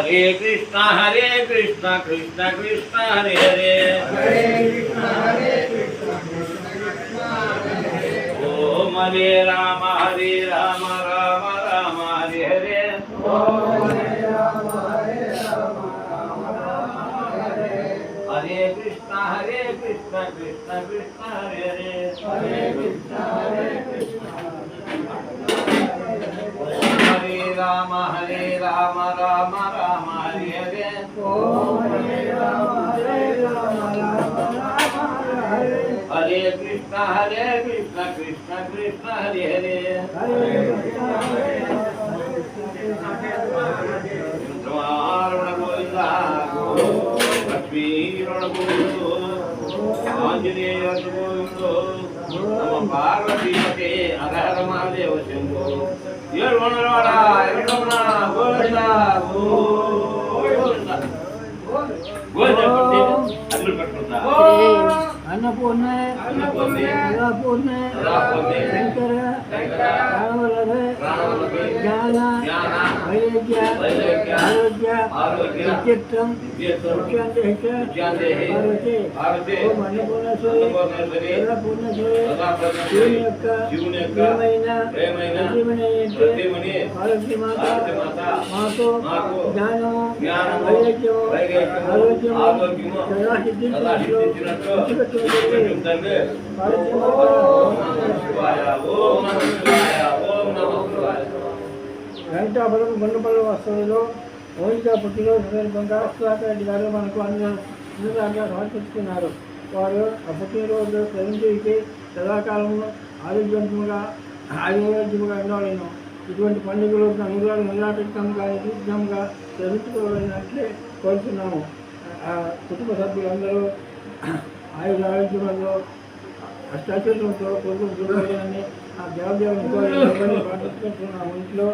हरे कृष्णा कृष्ण कृष्ण हरे हरे ओम हरे राम राम राम हरे हरे हरे कृष्णा कृष्ण कृष्ण हरे हरे हरे राम राम हरे हरे हरे कृष्णा कृष्ण कृष्ण हरे हरे लक्ष्मी आंजनेय नम पार्वती पते हर हर महादेव शंभो येळवणवाडा येळवण गोविंदा गोविंदा गोविंदा अल्लू कट्टुता अन्नपूर्ण अन्नपूर्ण शंकर ज्ञान वैराग्य आरोग्य चित्तम पार्वती ओम अन्नपूर्णेश्वरी शिवनि యొక్క ప్రియమైన పార్వతీ మాత మాకు జ్ఞానము వైరాగ్యము ఆరోగ్యము సదా సిద్ధించినట్లు వెంకటాపురం గుండపల్లి వస్తువులో మౌలిక పుట్టినరోజు సందర్భంగా సుధాకర్ గారు మనకు అన్నదాన్ని సమర్పించుకున్నారు. వారు ఆ పుట్టినరోజు ప్రజెంటీకి సదాకాలంలో ఆరోగ్యవంతంగా ఉండాలను. ఇటువంటి పండుగలు నిరాటకంగా నిర్విఘ్నంగా జరుపుకోవాలన్నట్లే కోరుతున్నాము. కుటుంబ సభ్యులందరూ ఆరోగ్యంలో అష్టాచరణతో కోరుకుంటున్నారని ఆ దేవదేవుని ప్రార్థిస్తున్నాము. ఇంట్లో